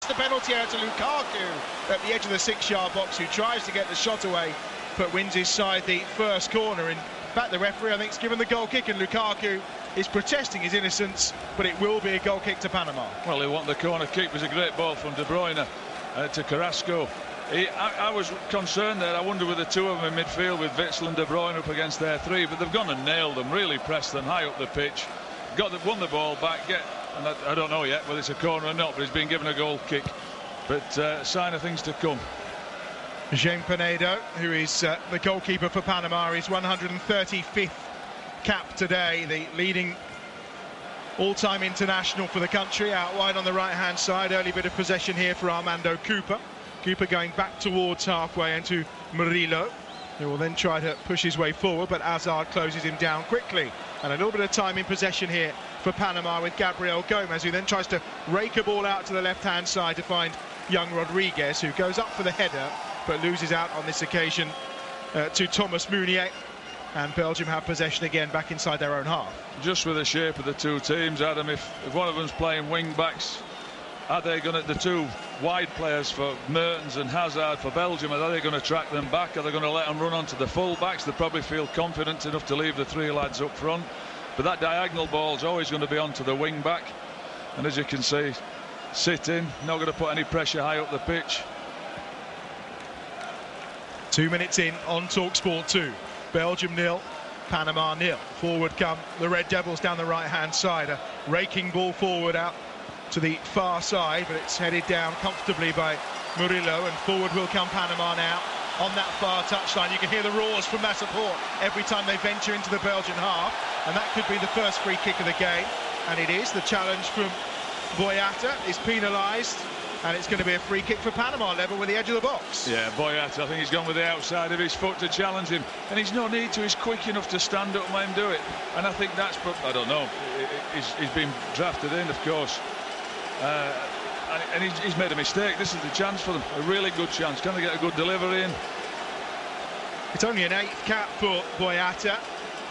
The penalty area to Lukaku at the edge of the 6-yard box, who tries to get the shot away but wins his side the first corner. In fact, the referee, I think, has given the goal kick, and Lukaku is protesting his innocence, but it will be a goal kick to Panama. Well, they want the corner kick. It was a great ball from De Bruyne to Carrasco. I was concerned there. I wonder with the two of them in midfield, with Witsel and De Bruyne up against their three, but they've gone and nailed them, really pressed them high up the pitch, won the ball back, and I don't know yet whether it's a corner or not, but he's been given a goal kick. But sign of things to come. Jean Pinedo, who is the goalkeeper for Panama, is 135th cap today, the leading all-time international for the country. Out wide on the right-hand side, early bit of possession here for Armando Cupa. Cupa going back towards halfway into Murillo, who will then try to push his way forward, but Hazard closes him down quickly. And a little bit of time in possession here for Panama with Gabriel Gomez, who then tries to rake a ball out to the left-hand side to find young Rodriguez, who goes up for the header, but loses out on this occasion to Thomas Meunier. And Belgium have possession again back inside their own half. Just with the shape of the two teams, Adam, if one of them's playing wing-backs, are they going to, the two wide players for Mertens and Hazard for Belgium, are they going to track them back? Are they going to let them run onto the full-backs? They probably feel confident enough to leave the three lads up front. But that diagonal ball is always going to be onto the wing-back. And as you can see, sitting, not going to put any pressure high up the pitch. 2 minutes in on TalkSport 2. Belgium 0, Panama 0. Forward come the Red Devils down the right-hand side. A raking ball forward out to the far side, but it's headed down comfortably by Murillo, and forward will come Panama now on that far touchline. You can hear the roars from that support every time they venture into the Belgian half, and that could be the first free kick of the game, and it is. The challenge from Boyata is penalised, and it's going to be a free kick for Panama, level with the edge of the box. Yeah, Boyata, I think he's gone with the outside of his foot to challenge him, and he's no need to. He's quick enough to stand up and let him do it, and I think that's, I don't know, he's been drafted in, of course. And he's made a mistake. This is the chance for them, a really good chance. Can they get a good delivery in? It's only an 8th cap for Boyata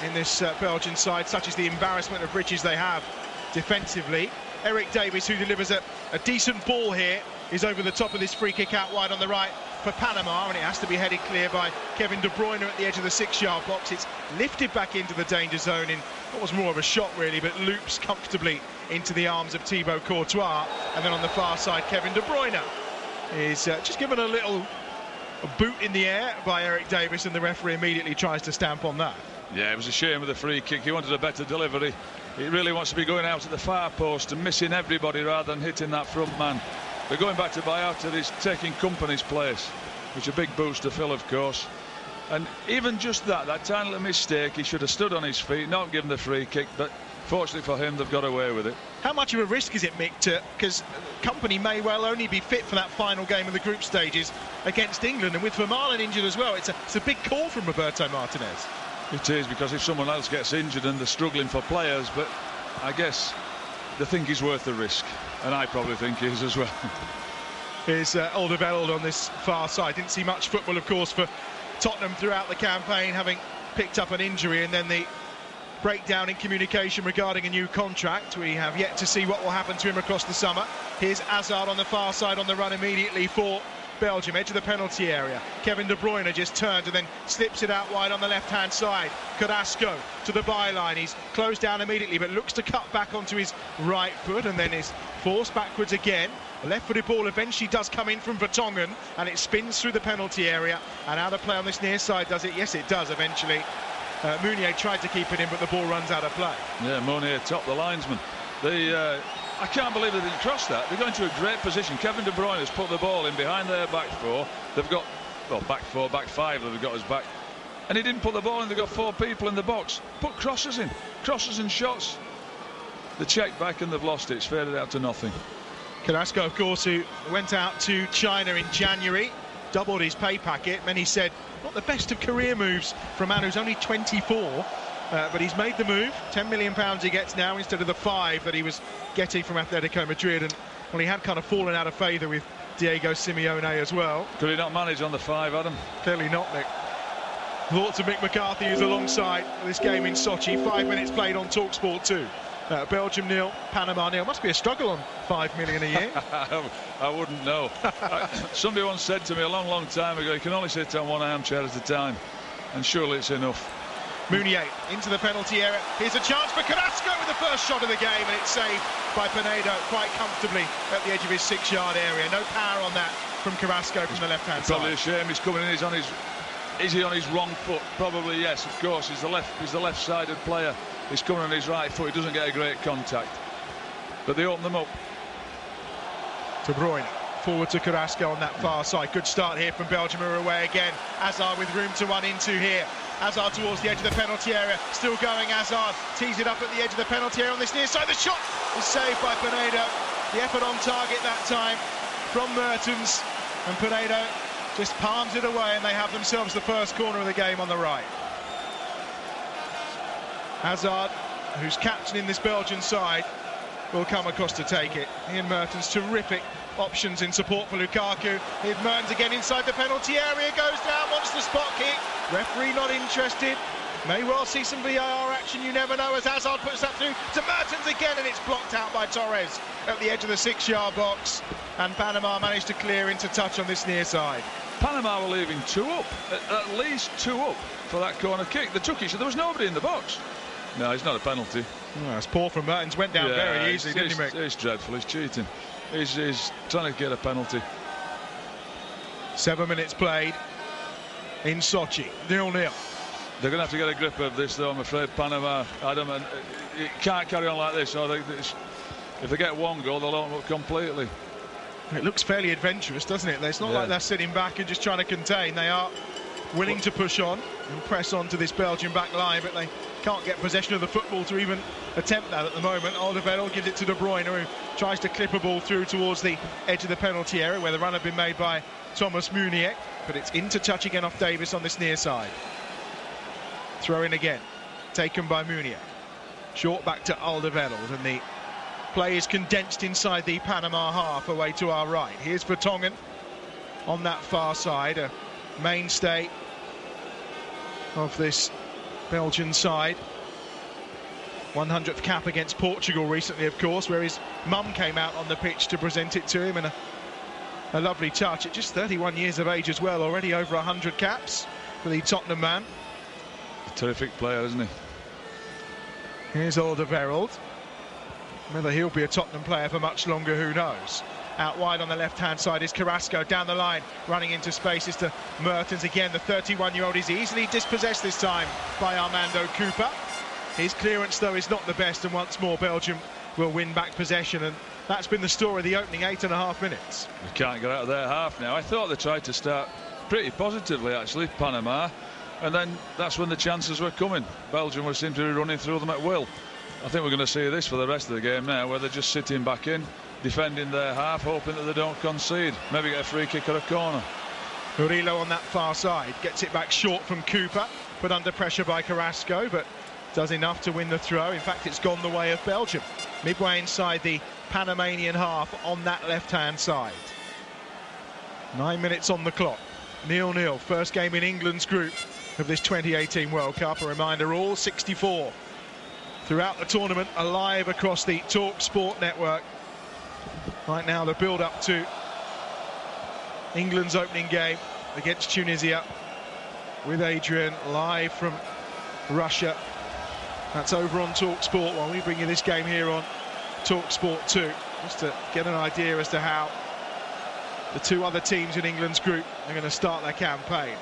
in this Belgian side, such as the embarrassment of riches they have defensively. Eric Davis, who delivers a decent ball here, is over the top of this free kick out wide on the right for Panama, and it has to be headed clear by Kevin De Bruyne at the edge of the 6-yard box. It's lifted back into the danger zone in what was more of a shot really, but loops comfortably into the arms of Thibaut Courtois. And then on the far side, Kevin De Bruyne is just given a boot in the air by Eric Davis, and the referee immediately tries to stamp on that. Yeah, it was a shame of the free kick. He wanted a better delivery. He really wants to be going out at the far post and missing everybody rather than hitting that front man. But going back to Boyata, he's taking Company's place, which is a big boost to Phil, of course. And even just that tiny little mistake, he should have stood on his feet, not given the free kick, but fortunately for him, they've got away with it. How much of a risk is it, Mick, because Company may well only be fit for that final game of the group stages against England, and with Vermaelen injured as well, it's a big call from Roberto Martinez. It is, because if someone else gets injured and they're struggling for players, but I guess they think he's worth the risk, and I probably think he is as well. Here's Alderweireld on this far side. Didn't see much football, of course, for Tottenham throughout the campaign, having picked up an injury, and then the breakdown in communication regarding a new contract. We have yet to see what will happen to him across the summer. Here's Hazard on the far side on the run immediately for Belgium, edge of the penalty area. Kevin De Bruyne just turned and then slips it out wide on the left-hand side. Carrasco to the byline. He's closed down immediately, but looks to cut back onto his right foot, and then is forced backwards again. The left-footed ball eventually does come in from Vertonghen, and it spins through the penalty area. And out of play on this near side, does it? Yes, it does eventually. Meunier tried to keep it in, but the ball runs out of play. Yeah, Meunier topped the linesman. I can't believe they didn't cross that. They're going to a great position. Kevin De Bruyne has put the ball in behind their back four. They've got, well, back four, back five they've got his back. And he didn't put the ball in. They've got 4 people in the box. Put crosses in. Crosses and shots. They checked back and they've lost it. It's faded out to nothing. Carrasco, of course, who went out to China in January, doubled his pay packet. Many said, not the best of career moves from a man who's only 24. But he's made the move. £10 million he gets now instead of the 5 that he was getting from Atletico Madrid. And well, he had kind of fallen out of favour with Diego Simeone as well. Could he not manage on the 5, Adam? Clearly not, Mick. Thoughts of Mick McCarthy, who's alongside this game in Sochi. 5 minutes played on TalkSport 2. Belgium 0, Panama 0. Must be a struggle on 5 million a year. I wouldn't know. Somebody once said to me a long time ago, you can only sit on one armchair at a time, and surely it's enough. Meunier into the penalty area. Here's a chance for Carrasco with the first shot of the game, and it's saved by Pinedo quite comfortably at the edge of his 6-yard area. No power on that from Carrasco from the left-hand side. Probably a shame he's coming in. He's on his. Is he on his wrong foot? Probably yes. Of course, he's the left-sided player. He's coming on his right foot. He doesn't get a great contact, but they open them up. De Bruyne forward to Carrasco on that far side. Good start here from Belgium, who are away again. Hazard with room to run into here. Hazard towards the edge of the penalty area. Still going, Hazard tees it up at the edge of the penalty area on this near side. The shot is saved by Pinedo. The effort on target that time from Mertens, and Pinedo just palms it away, and they have themselves the first corner of the game on the right. Hazard, who's captaining this Belgian side, will come across to take it. Ian Mertens, terrific options in support for Lukaku. Here's Mertens again inside the penalty area, goes down, wants the spot kick. Referee not interested. May well see some VAR action, you never know, as Hazard puts that through to Mertens again, and it's blocked out by Torres at the edge of the 6-yard box, and Panama managed to clear into touch on this near side. Panama were leaving 2 up, at least 2 up for that corner kick. They took it, so there was nobody in the box. No, it's not a penalty. Well, it's poor from Mertens, went down very easily, didn't he, Mick? It's dreadful, he's cheating. He's trying to get a penalty. 7 minutes played in Sochi, 0-0. They're going to have to get a grip of this, though, I'm afraid, Panama. Adam, it can't carry on like this. If they get 1 goal, they'll open up completely. It looks fairly adventurous, doesn't it? It's not like they're sitting back and just trying to contain. They are willing to push on and press on to this Belgian back line, but they can't get possession of the football to even attempt that at the moment. Alderweireld gives it to De Bruyne, who tries to clip a ball through towards the edge of the penalty area, where the run had been made by Thomas Meunier, but it's into touch again off Davis on this near side. Throw in again, taken by Meunier. Short back to Alderweireld, and the play is condensed inside the Panama half away to our right. Here's Vertonghen on that far side, a mainstay of this Belgian side. 100th cap against Portugal recently, of course, where his mum came out on the pitch to present it to him, and a lovely touch at just 31 years of age as well, already over 100 caps for the Tottenham man. A terrific player, isn't he? Here's Alderweireld. Whether he'll be a Tottenham player for much longer, who knows. Out wide on the left-hand side is Carrasco, down the line, running into spaces to Mertens again. The 31-year-old is easily dispossessed this time by Armando Cupa. His clearance, though, is not the best, and once more Belgium will win back possession, and that's been the story of the opening 8.5 minutes. We can't get out of their half now. I thought they tried to start pretty positively, actually, Panama, and then that's when the chances were coming. Belgium seemed to be running through them at will. I think we're going to see this for the rest of the game now, where they're just sitting back in, defending their half, hoping that they don't concede. Maybe get a free kick or a corner. Murillo on that far side gets it back short from Cooper, put under pressure by Carrasco, but does enough to win the throw. In fact, it's gone the way of Belgium. Midway inside the Panamanian half on that left-hand side. 9 minutes on the clock. 0-0. First game in England's group of this 2018 World Cup. A reminder, all 64 throughout the tournament, alive across the Talk Sport network. Right now, the build-up to England's opening game against Tunisia, with Adrian live from Russia. That's over on Talk Sport while we bring you this game here on Talk Sport 2, just to get an idea as to how the 2 other teams in England's group are going to start their campaign.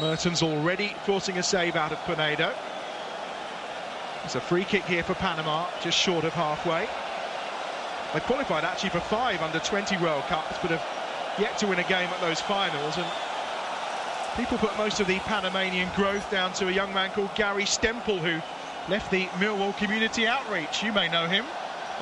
Mertens already forcing a save out of Pinedo. It's a free kick here for Panama, just short of halfway. They qualified actually for 5 under-20 World Cups, but have yet to win a game at those finals. And people put most of the Panamanian growth down to a young man called Gary Stempel, who left the Millwall Community Outreach. You may know him,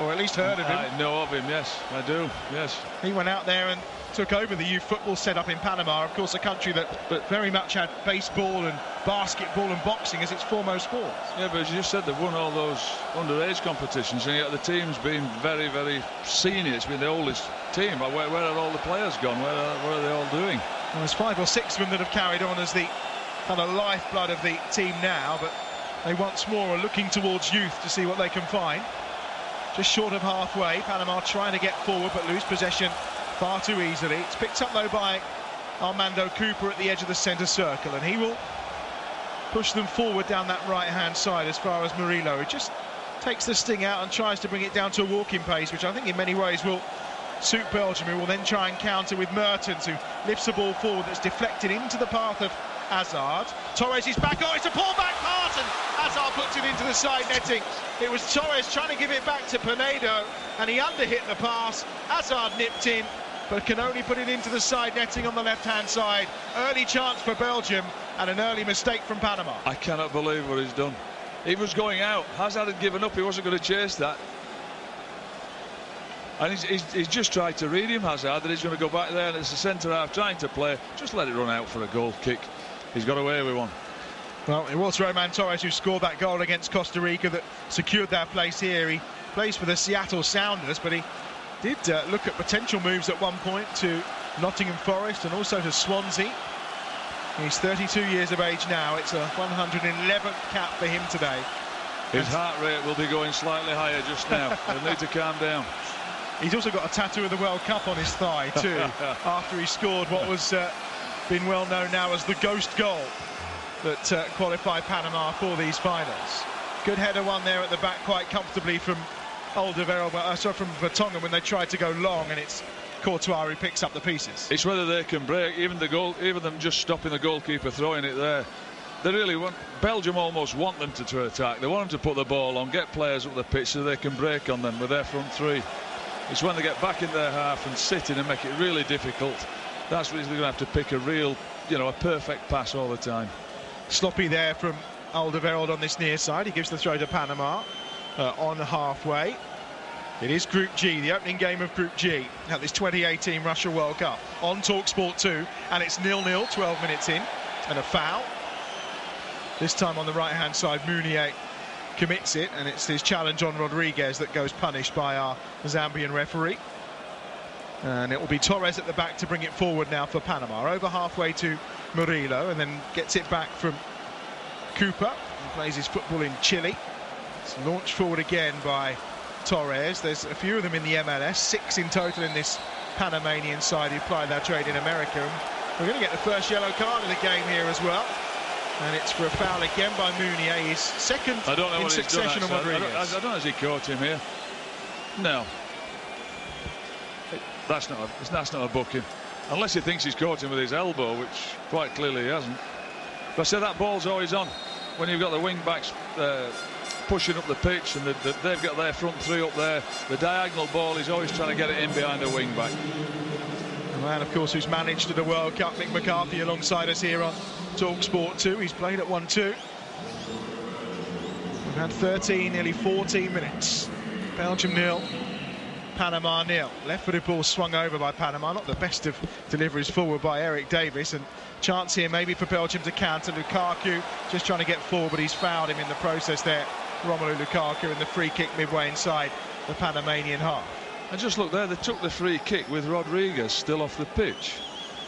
or at least heard of him. I know of him, yes, I do, yes. He went out there and took over the youth football setup in Panama, of course a country that very much had baseball and basketball and boxing as its foremost sports. Yeah, but as you said, they've won all those underage competitions, and yet the team's been very, very senior. It's been the oldest team. But where are all the players gone? What are they all doing? Well, there's 5 or 6 of them that have carried on as the kind of lifeblood of the team now, but They once more are looking towards youth to see what they can find. Just short of halfway, Panama trying to get forward but lose possession far too easily. It's picked up though by Armando Cooper at the edge of the centre circle, and he will push them forward down that right-hand side as far as Murillo, who just takes the sting out and tries to bring it down to a walking pace, which I think in many ways will suit Belgium, who will then try and counter with Mertens, who lifts the ball forward that's deflected into the path of Hazard. Torres is back. Oh, it's a pull-back pass, and Hazard puts it into the side netting. It was Torres trying to give it back to Pinedo, and he underhit the pass. Hazard nipped in, but can only put it into the side netting on the left-hand side. Early chance for Belgium, and an early mistake from Panama. I cannot believe what he's done. He was going out. Hazard had given up. He wasn't going to chase that. And he's just tried to read him, Hazard, that he's going to go back there, and it's the centre half trying to play. Just let it run out for a goal kick. He's got away with one. Well, it was Roman Torres who scored that goal against Costa Rica that secured their place here. He plays for the Seattle Sounders, but he did look at potential moves at one point to Nottingham Forest and also to Swansea. He's 32 years of age now. It's a 111th cap for him today. His heart rate will be going slightly higher just now. He'll need to calm down. He's also got a tattoo of the World Cup on his thigh too, after he scored what was been well known now as the ghost goal that qualified Panama for these finals. Good header one there at the back, quite comfortably from from Vertonghen when they tried to go long, and it's Courtois who picks up the pieces. It's whether they can break, even them just stopping the goalkeeper throwing it there. They really want, Belgium almost want them to attack. They want them to put the ball on, get players up the pitch so they can break on them with their front three. It's when they get back in their half and sit in and make it really difficult. That's when they're going to have to pick a real, a perfect pass all the time. Sloppy there from Alderweireld on this near side. He gives the throw to Panama on halfway. It is Group G, the opening game of Group G at this 2018 Russia World Cup on TalkSport 2, and it's 0-0, 12 minutes in, and a foul. This time on the right-hand side, Mounier commits it, and it's his challenge on Rodriguez that goes punished by our Zambian referee. And it will be Torres at the back to bring it forward now for Panama. Over halfway to Murillo, and then gets it back from Cooper, who plays his football in Chile. It's launched forward again by Torres. There's a few of them in the MLS, 6 in total in this Panamanian side who ply their trade in America. And we're going to get the first yellow card of the game here as well. And it's for a foul again by Mounier, his second in succession on Rodriguez. I don't know if he caught him here. No. That's not a booking. Unless he thinks he's caught him with his elbow, which quite clearly he hasn't. But I say that ball's always on. When you've got the wing-backs pushing up the pitch and they've got their front three up there, the diagonal ball is always trying to get it in behind a wing-back. The man, of course, who's managed at the World Cup, Mick McCarthy, alongside us here on TalkSport 2. He's played at 1-2. We've had 13, nearly 14 minutes. Belgium 0, Panama 0. Left-footed ball swung over by Panama. Not the best of deliveries forward by Eric Davis. And chance here maybe for Belgium to counter. Lukaku just trying to get forward, but he's fouled him in the process there. Romelu Lukaku, in the free kick midway inside the Panamanian half. And just look there, they took the free kick with Rodriguez still off the pitch.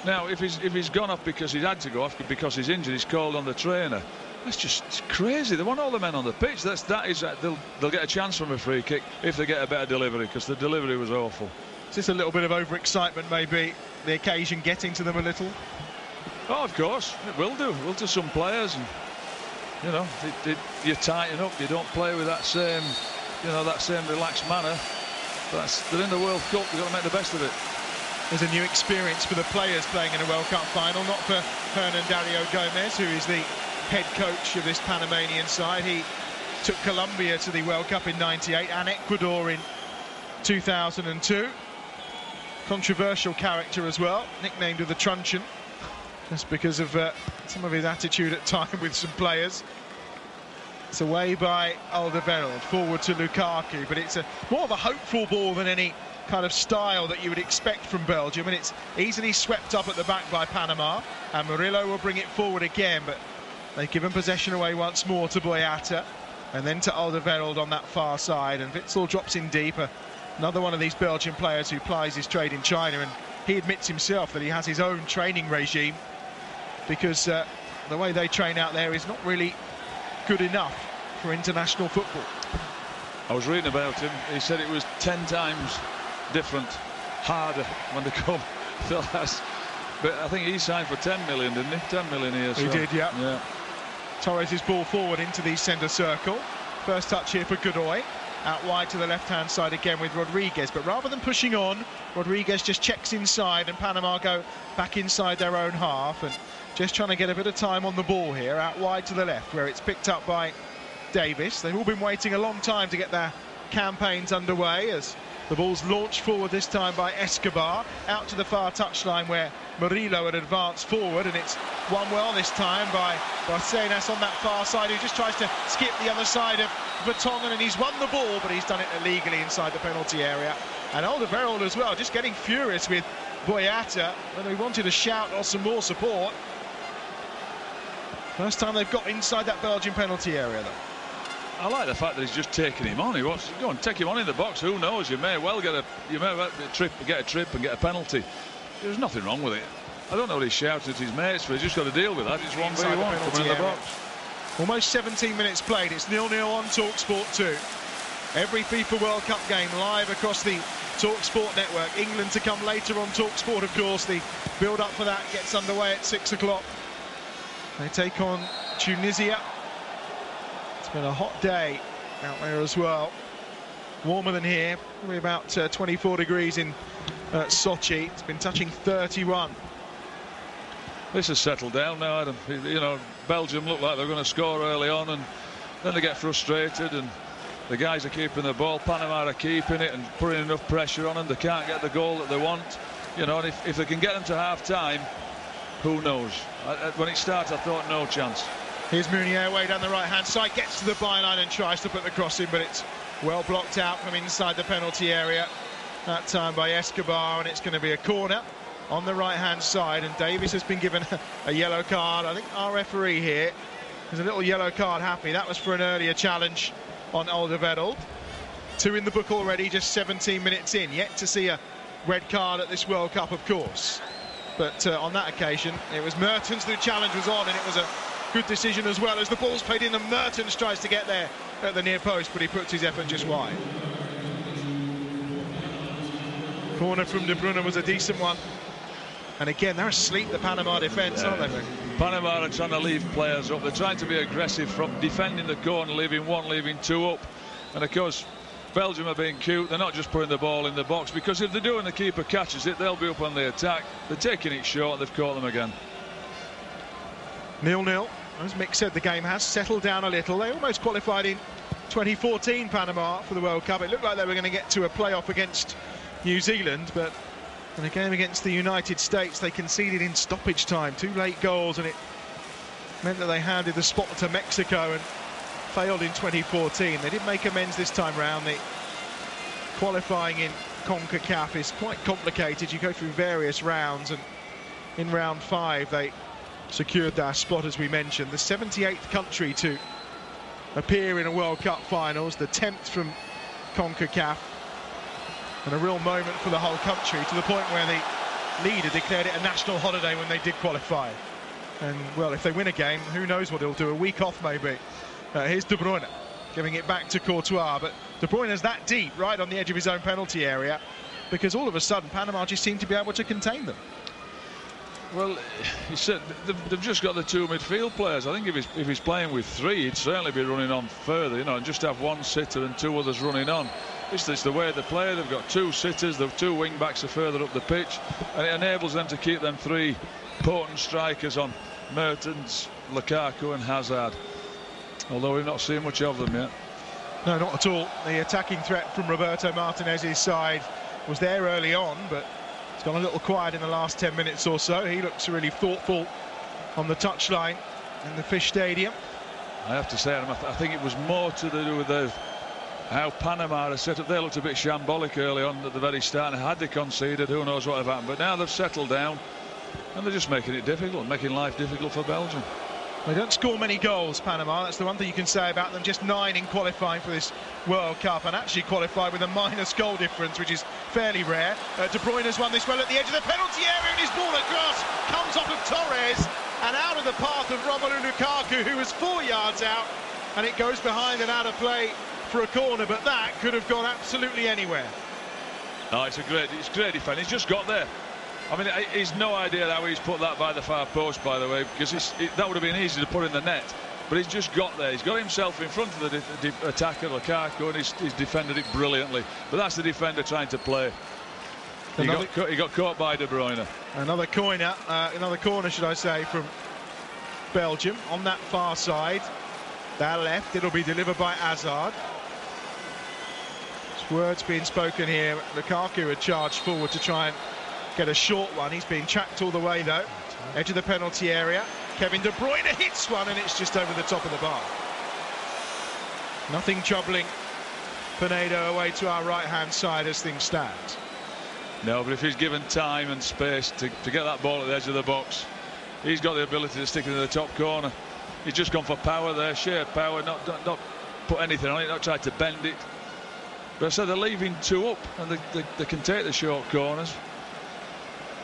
Now, if he's gone off because he's had to go off because he's injured, he's called on the trainer. That's just crazy. They want all the men on the pitch. They'll get a chance from a free kick if they get a better delivery, because the delivery was awful. Is this a little bit of overexcitement, maybe? The occasion getting to them a little? Oh, of course, it will do. It will to some players, and you tighten up. You don't play with that same, that same relaxed manner. But they're in the World Cup. We've got to make the best of it. There's a new experience for the players playing in a World Cup final, not for Hernan Dario Gomez, who is the head coach of this Panamanian side. He took Colombia to the World Cup in '98 and Ecuador in 2002. Controversial character as well, nicknamed the Truncheon, just because of some of his attitude at time with some players. It's away by Alderweireld, forward to Lukaku, but it's more of a hopeful ball than any kind of style that you would expect from Belgium, and it's easily swept up at the back by Panama, and Murillo will bring it forward again, but they've given possession away once more to Boyata, and then to Alderweireld on that far side, and Witsel drops in deep. Another one of these Belgian players who plies his trade in China, and he admits himself that he has his own training regime, because the way they train out there is not really good enough for international football. I was reading about him. He said it was 10 times different, harder when they come to last. But I think he signed for 10 million, didn't he? 10 million years. He did, yeah. Yeah. Torres' ball forward into the centre circle. First touch here for Godoy. Out wide to the left-hand side again with Rodriguez. But rather than pushing on, Rodriguez just checks inside and Panama go back inside their own half. And just trying to get a bit of time on the ball here. Out wide to the left where it's picked up by Davis. They've all been waiting a long time to get their campaigns underway as the ball's launched forward this time by Escobar. Out to the far touchline where Murillo had advanced forward, and it's won well this time by Barcenas on that far side, who just tries to skip the other side of Vertonghen, and he's won the ball, but he's done it illegally inside the penalty area. And Alderweireld as well, just getting furious with Boyata, whether he wanted a shout or some more support. First time they've got inside that Belgian penalty area, though. I like the fact that he's just taking him on. He wants to go and take him on in the box. Who knows? You may well get a trip and get a penalty. There's nothing wrong with it. I don't know what he's shouting at his mates for. He's just got to deal with that. It's 1v1 coming in the box. Almost 17 minutes played. It's 0-0 on TalkSport 2. Every FIFA World Cup game live across the TalkSport network. England to come later on TalkSport, of course. The build-up for that gets underway at 6 o'clock. They take on Tunisia. It's been a hot day out there as well. Warmer than here, probably about 24 degrees in Sochi. It's been touching 31. This has settled down now, Adam. You know, Belgium look like they're going to score early on, and then they get frustrated, and the guys are keeping the ball. Panama are keeping it and putting enough pressure on them. They can't get the goal that they want. You know, and if they can get them to half-time, who knows? When it starts, I thought no chance. Here's Meunier way down the right-hand side, gets to the byline and tries to put the cross in, but it's well blocked out from inside the penalty area. That time by Escobar, and it's going to be a corner on the right-hand side, and Davis has been given a yellow card. I think our referee here is a little yellow card happy. That was for an earlier challenge on Alderweireld. 2 in the book already, just 17 minutes in. Yet to see a red card at this World Cup, of course. But on that occasion, it was Mertens the challenge was on, and it was a good decision as well, as the ball's played in and Mertens tries to get there at the near post, but he puts his effort just wide. Corner from De Bruyne was a decent one. And again, they're asleep, the Panama defence, aren't they? Panama are trying to leave players up. They're trying to be aggressive from defending the corner, leaving 1, leaving 2 up. And of course, Belgium are being cute. They're not just putting the ball in the box, because if they do and the keeper catches it, they'll be up on the attack. They're taking it short. They've caught them again. 0-0. As Mick said, the game has settled down a little. They almost qualified in 2014, Panama, for the World Cup. It looked like they were going to get to a playoff against New Zealand, but in a game against the United States, they conceded in stoppage time. 2 late goals, and it meant that they handed the spot to Mexico and failed in 2014. They did make amends this time round. The qualifying in CONCACAF is quite complicated. You go through various rounds, and in round 5 they secured their spot, as we mentioned. The 78th country to appear in a World Cup finals, the 10th from CONCACAF, and a real moment for the whole country, to the point where the leader declared it a national holiday when they did qualify. And well, if they win a game, who knows what he'll do, a week off maybe. Here's De Bruyne giving it back to Courtois, but De Bruyne's that deep, right on the edge of his own penalty area, because all of a sudden Panama just seem to be able to contain them. Well, he said they've just got the 2 midfield players. I think if he's playing with 3, he'd certainly be running on further, you know, and just have 1 sitter and 2 others running on. It's the way they play. They've got 2 sitters, the 2 wing backs are further up the pitch, and it enables them to keep them 3 potent strikers on Mertens, Lukaku and Hazard, although we've not seen much of them yet. No, not at all. The attacking threat from Roberto Martinez's side was there early on, but it's gone a little quiet in the last 10 minutes or so. He looks really thoughtful on the touchline in the Fish Stadium. I have to say, Adam, I think it was more to do with how Panama are set up. They looked a bit shambolic early on at the very start, and had they conceded, who knows what would have happened. But now they've settled down, and they're just making it difficult, making life difficult for Belgium. They don't score many goals, Panama. That's the one thing you can say about them. Just 9 in qualifying for this World Cup, and actually qualified with a minus goal difference, which is fairly rare. De Bruyne has won this well at the edge of the penalty area, and his ball across comes off of Torres and out of the path of Romelu Lukaku, who was 4 yards out. and it goes behind and out of play for a corner, but that could have gone absolutely anywhere. No, it's great defending. He's just got there. I mean, he's no idea how he's put that by the far post, by the way, because that would have been easy to put in the net. But he's just got there. He's got himself in front of the attacker, Lukaku, and he's defended it brilliantly. But that's the defender trying to play. He got caught by De Bruyne. Another corner, should I say, from Belgium on that far side. That left, it'll be delivered by Hazard. There's words being spoken here. Lukaku had charged forward to try and get a short one. He's been tracked all the way though. Edge of the penalty area. Kevin De Bruyne hits one and it's just over the top of the bar. Nothing troubling Pinedo away to our right hand side as things stand. No, but if he's given time and space to get that ball at the edge of the box, he's got the ability to stick it in the top corner. He's just gone for power there, sheer power, not put anything on it, not tried to bend it. But I said they're leaving two up and they can take the short corners.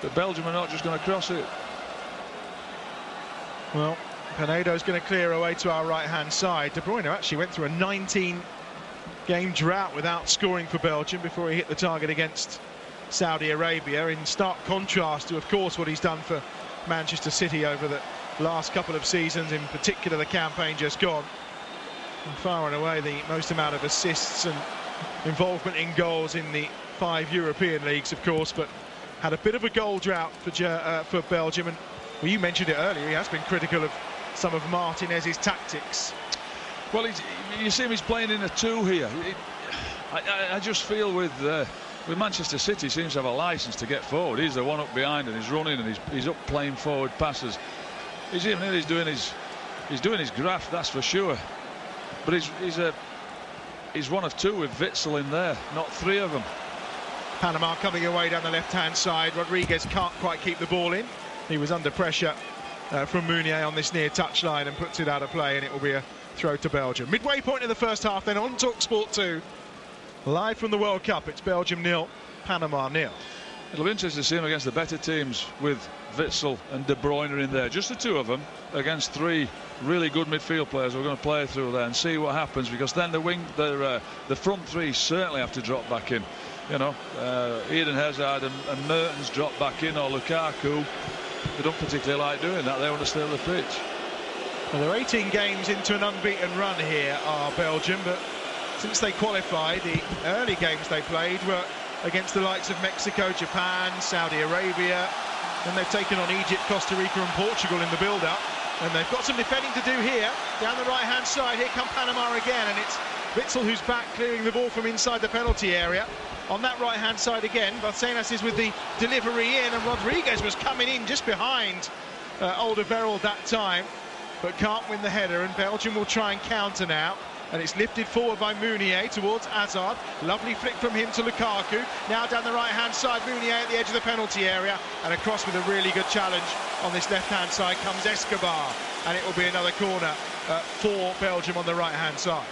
But Belgium are not just going to cross it. Well, Pinedo's going to clear away to our right-hand side. De Bruyne actually went through a 19-game drought without scoring for Belgium before he hit the target against Saudi Arabia, in stark contrast to, of course, what he's done for Manchester City over the last couple of seasons, in particular the campaign just gone. And far and away the most amount of assists and involvement in goals in the 5 European leagues, of course, but had a bit of a goal drought for Belgium. And well, you mentioned it earlier, he has been critical of some of Martinez's tactics. Well, you see him, he's playing in a 2 here. I just feel with Manchester City, he seems to have a licence to get forward. He's the one up behind and he's running and he's up playing forward passes. He's doing his graft, that's for sure. But he's one of 2 with Witsel in there, not 3 of them. Panama coming away down the left-hand side. Rodriguez can't quite keep the ball in. He was under pressure from Meunier on this near touchline and puts it out of play, and it will be a throw to Belgium. Midway point in the first half then on TalkSport 2. Live from the World Cup, it's Belgium 0, Panama 0. It'll be interesting to see him against the better teams with Witsel and De Bruyne in there. Just the 2 of them against 3 really good midfield players who are going to play through there and see what happens, because then the front 3 certainly have to drop back in. You know, Eden Hazard and Mertens drop back in, or Lukaku. They don't particularly like doing that. They want to stay on the pitch. Well, they're 18 games into an unbeaten run here, are Belgium, but since they qualified, the early games they played were against the likes of Mexico, Japan, Saudi Arabia, and they've taken on Egypt, Costa Rica and Portugal in the build-up, and they've got some defending to do here. Down the right-hand side, here come Panama again, and it's Witsel who's back, clearing the ball from inside the penalty area. On that right-hand side again, Barcenas is with the delivery in, and Rodriguez was coming in just behind Alderweireld that time, but can't win the header, and Belgium will try and counter now. And it's lifted forward by Meunier towards Hazard. Lovely flick from him to Lukaku. Now down the right-hand side, Meunier at the edge of the penalty area. And across with a really good challenge on this left-hand side comes Escobar. And it will be another corner for Belgium on the right-hand side.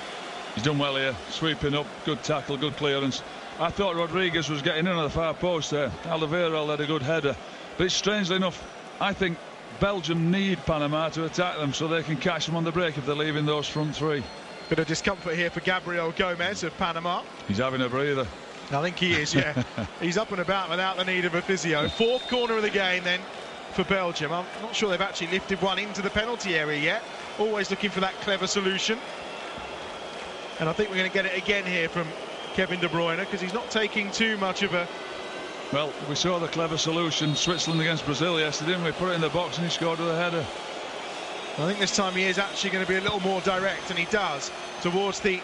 He's done well here, sweeping up, good tackle, good clearance. I thought Rodriguez was getting in on the far post there. Alderweireld had a good header. But strangely enough, I think Belgium need Panama to attack them so they can catch them on the break if they're leaving those front 3. Bit of discomfort here for Gabriel Gomez of Panama. He's having a breather. I think he is, yeah. He's up and about without the need of a physio. 4th corner of the game then for Belgium. I'm not sure they've actually lifted one into the penalty area yet. Always looking for that clever solution. And I think we're going to get it again here from Kevin De Bruyne, because he's not taking too much of a... Well, we saw the clever solution, Switzerland against Brazil yesterday, didn't we? Put it in the box and he scored with a header. I think this time he is actually going to be a little more direct, and he does, towards the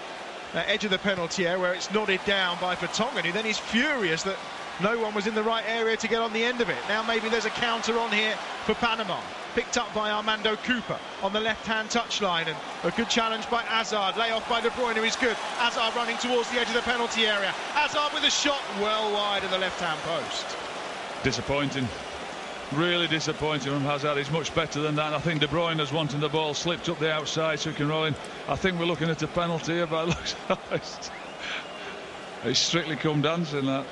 edge of the penalty area, where it's nodded down by Vertonghen, who then is furious that no one was in the right area to get on the end of it. Now maybe there's a counter on here for Panama, picked up by Armando Cupa on the left-hand touchline, and a good challenge by Hazard. Lay off by De Bruyne is good. Hazard running towards the edge of the penalty area. Hazard with a shot well wide of the left-hand post. Disappointing. Really disappointing from Hazard. He's much better than that. I think De Bruyne is wanting the ball slipped up the outside so he can roll in. I think we're looking at a penalty here, but it looks like it's strictly come dancing, that.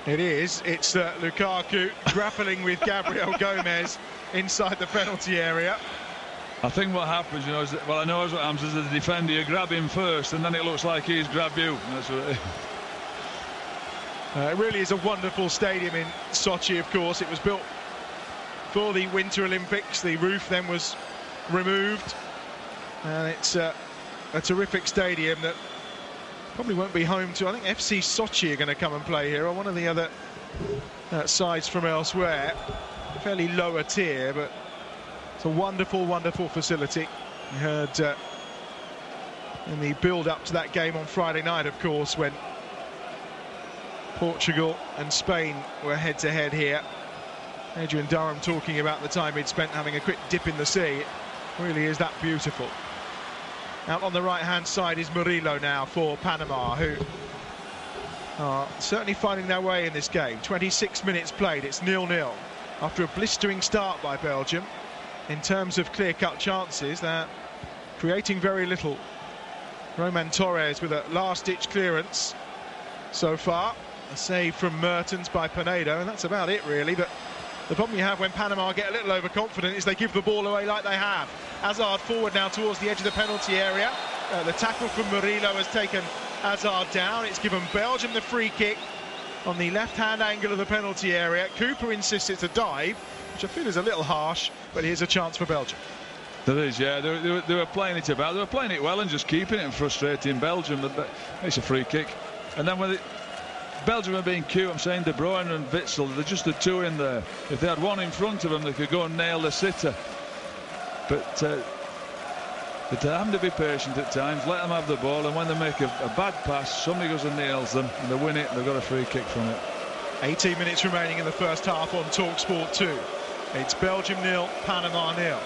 It is. It's Lukaku grappling with Gabriel Gomez inside the penalty area. I think what happens, you know, is that, well, I know what happens is the defender, you grab him first, and then it looks like he's grabbed you. That's what it is. It really is a wonderful stadium in Sochi, of course. It was built for the Winter Olympics. The roof then was removed, and it's a terrific stadium that probably won't be home to. I think FC Sochi are going to come and play here, or one of the other sides from elsewhere. Fairly lower tier, but it's a wonderful, wonderful facility. You heard in the build-up to that game on Friday night, of course, when Portugal and Spain were head-to-head here. Adrian Durham talking about the time he'd spent having a quick dip in the sea. It really is that beautiful. Out on the right-hand side is Murillo now for Panama, who are certainly finding their way in this game. 26 minutes played, it's 0-0. After a blistering start by Belgium, in terms of clear-cut chances, they're creating very little. Roman Torres with a last-ditch clearance so far. A save from Mertens by Pinedo, and that's about it really. But the problem you have when Panama get a little overconfident is they give the ball away like they have. Hazard forward now towards the edge of the penalty area. The tackle from Murillo has taken Hazard down. It's given Belgium the free kick on the left-hand angle of the penalty area. Cooper insists it's a dive, which I feel is a little harsh, but here's a chance for Belgium. There is, yeah. They were playing it about. They were playing it well and just keeping it and frustrating Belgium. But it's a free kick. And then when Belgium are being cute, I'm saying De Bruyne and Witsel, they're just the two in there. If they had one in front of them, they could go and nail the sitter. But they have to be patient at times, let them have the ball, and when they make a bad pass, somebody goes and nails them, and they win it, and they've got a free kick from it. 18 minutes remaining in the first half on TalkSport 2. It's Belgium 0, Panama 0.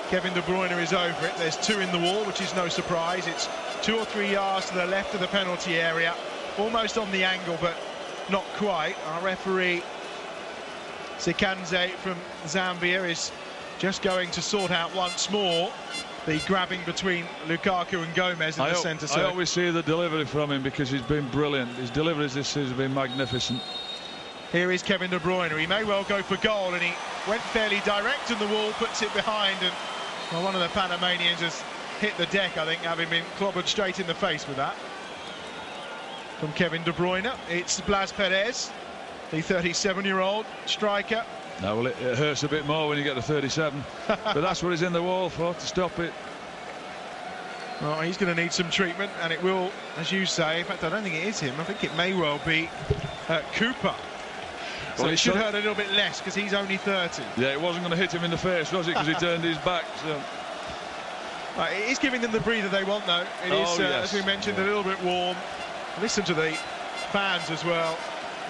Kevin De Bruyne is over it. There's two in the wall, which is no surprise. It's 2 or 3 yards to the left of the penalty area, almost on the angle, but not quite. Our referee Sikanze from Zambia is just going to sort out once more the grabbing between Lukaku and Gomez in the centre circle. I always see the delivery from him because he's been brilliant. His deliveries this season have been magnificent. Here is Kevin De Bruyne. He may well go for goal, and he went fairly direct, and the wall puts it behind, and well, one of the Panamanians has hit the deck, I think, having been clobbered straight in the face with that. From Kevin De Bruyne, it's Blas Perez, the 37-year-old striker. No, well, it hurts a bit more when you get to 37, but that's what he's in the wall for, to stop it. Well, he's going to need some treatment, and it will, as you say, in fact, I don't think it is him. I think it may well be Cupa. So it should hurt a little bit less because he's only 30. Yeah, it wasn't going to hit him in the face, was it? Because he turned his back. So. Right, it is giving them the breather they want, though. It is, yes, as we mentioned, a little bit warm. Listen to the fans as well.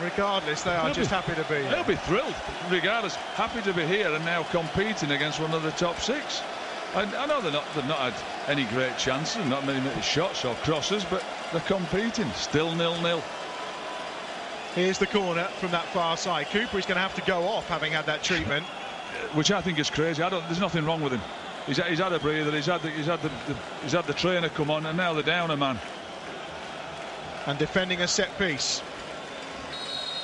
Regardless, they are just happy to be here. They'll be thrilled, regardless. Happy to be here and now competing against one of the top six. I know they've not had any great chances, not many shots or crosses, but they're competing. Still 0-0. Here's the corner from that far side. Cooper is going to have to go off, having had that treatment, which I think is crazy. There's nothing wrong with him. He's had a breather. He's had the trainer come on, and now they're down a man. And defending a set piece.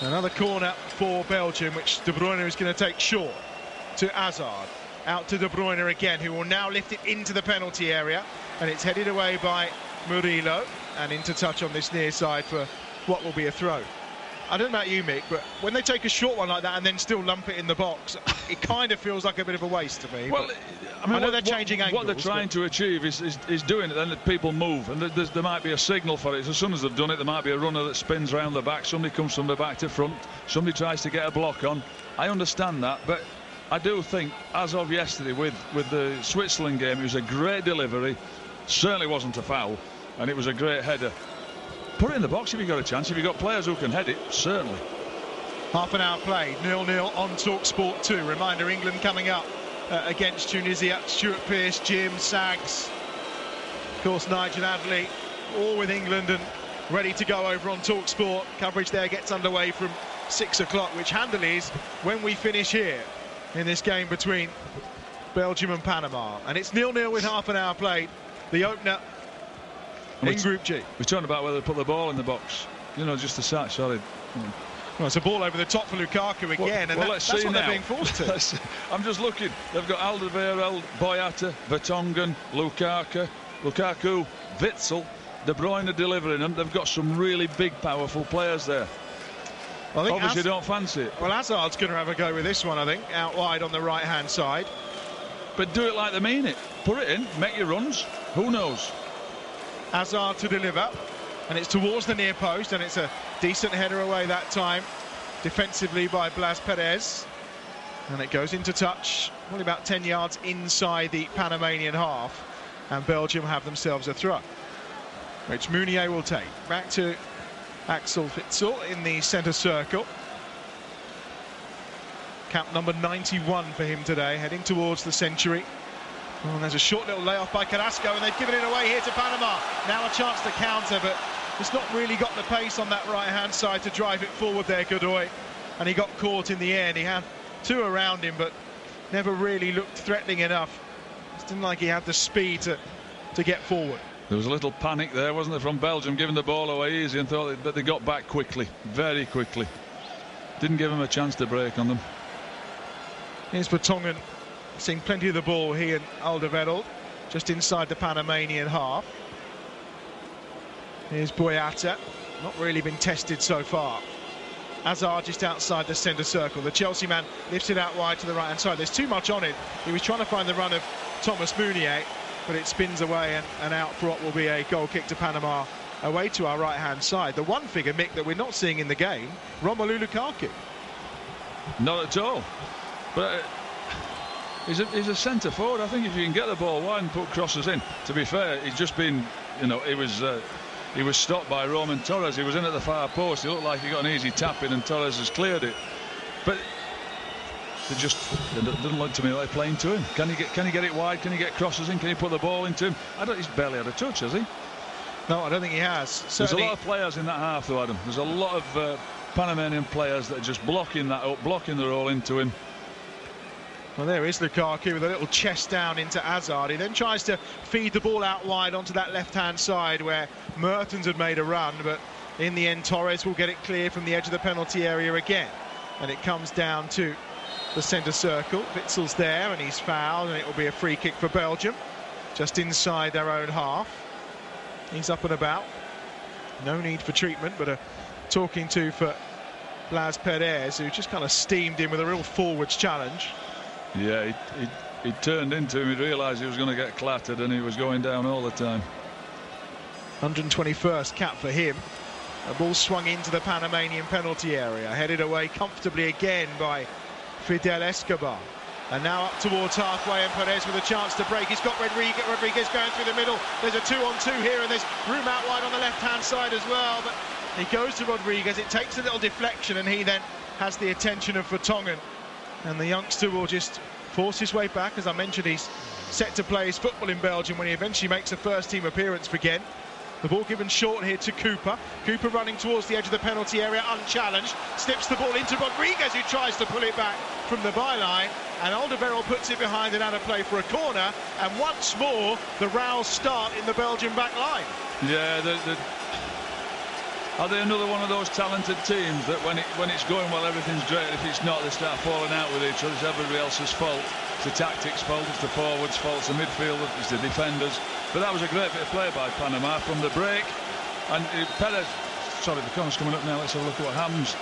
Another corner for Belgium, which De Bruyne is going to take short to Hazard. Out to De Bruyne again, who will now lift it into the penalty area, and it's headed away by Murillo and into touch on this near side for what will be a throw. I don't know about you, Mick, but when they take a short one like that and then still lump it in the box, it kind of feels like a bit of a waste to me. Well, I know they're changing angles. What they're trying to achieve is doing it, then the people move, and there might be a signal for it. So as soon as they've done it, there might be a runner that spins round the back, somebody comes from the back to front, somebody tries to get a block on. I understand that, but I do think, as of yesterday with the Switzerland game, it was a great delivery, certainly wasn't a foul, and it was a great header. Put it in the box if you've got a chance. If you've got players who can head it, certainly. Half an hour played, 0-0 on TalkSport 2. Reminder, England coming up against Tunisia. Stuart Pearce, Jim, Sags, of course Nigel Adley, all with England and ready to go over on TalkSport. Coverage there gets underway from 6 o'clock, which handily is when we finish here in this game between Belgium and Panama. And it's 0-0 with half an hour played. The opener in Group G. We're talking about whether to put the ball in the box. You know, just a sorry. Well, it's a ball over the top for Lukaku again, and that's what they're being forced to. I'm just looking. They've got Alderweireld, Boyata, Vertonghen, Lukaku, Witsel, De Bruyne delivering them. They've got some really big, powerful players there. I think obviously don't fancy it. Well, Hazard's going to have a go with this one, I think, out wide on the right-hand side. But do it like they mean it. Put it in, make your runs. Who knows? Hazard to deliver, and it's towards the near post, and it's a decent header away that time, defensively by Blas Perez, and it goes into touch, only about 10 yards inside the Panamanian half, and Belgium have themselves a throw, which Meunier will take. Back to Axel Witsel in the centre circle. Cap number 91 for him today, heading towards the century. Oh, there's a short little layoff by Carrasco, and they've given it away here to Panama. Now a chance to counter, but it's not really got the pace on that right-hand side to drive it forward there, Godoy. And he got caught in the end. He had two around him, but never really looked threatening enough. It didn't like he had the speed to get forward. There was a little panic there, wasn't there, from Belgium, giving the ball away easy, and thought that they got back quickly, very quickly. Didn't give them a chance to break on them. Here's Vertonghen, seeing plenty of the ball, he and Alderweireld, just inside the Panamanian half. Here's Boyata, not really been tested so far. Hazard just outside the centre circle. The Chelsea man lifts it out wide to the right-hand side. There's too much on it. He was trying to find the run of Thomas Meunier, but it spins away, and out for what will be a goal kick to Panama, away to our right-hand side. The one figure, Mick, that we're not seeing in the game, Romelu Lukaku. Not at all. But he's a centre forward. I think if you can get the ball wide and put crosses in. To be fair, he's just been, you know, he was stopped by Roman Torres. He was in at the far post. He looked like he got an easy tap in, and Torres has cleared it. But it doesn't look to me like playing to him. Can he get it wide? Can he get crosses in? Can he put the ball into him? He's barely had a touch, has he? No, I don't think he has. Certainly. There's a lot of players in that half, though, Adam. There's a lot of Panamanian players that are just blocking that up, blocking the roll into him. Well, there is Lukaku with a little chest down into Hazard. He then tries to feed the ball out wide onto that left-hand side where Mertens had made a run, but in the end Torres will get it clear from the edge of the penalty area again. And it comes down to the centre circle. Witsel's there, and he's fouled, and it will be a free kick for Belgium, just inside their own half. He's up and about. No need for treatment, but a talking to for Blas Perez, who just kind of steamed in with a real forwards challenge. Yeah, he turned into him. He realised he was going to get clattered, and he was going down all the time. 121st cap for him. A ball swung into the Panamanian penalty area, headed away comfortably again by Fidel Escobar. And now up towards halfway, and Perez with a chance to break. He's got Rodriguez going through the middle. There's a 2-on-2 here, and there's room out wide on the left-hand side as well. But he goes to Rodriguez. It takes a little deflection, and he then has the attention of Vertonghen. And the youngster will just force his way back. As I mentioned, he's set to play his football in Belgium when he eventually makes a first-team appearance again. The ball given short here to Cooper. Cooper running towards the edge of the penalty area, unchallenged. Slips the ball into Rodriguez, who tries to pull it back from the byline. And Alderweireld puts it behind and out of play for a corner. And once more, the rows start in the Belgian back line. Yeah, are they another one of those talented teams that when it's going well, everything's great? If it's not, they start falling out with each other. It's everybody else's fault. It's the tactics' fault, it's the forwards' fault, it's the midfield, it's the defenders. But that was a great bit of play by Panama from the break. And Perez, sorry, the corner's coming up now. Let's have a look at what happens.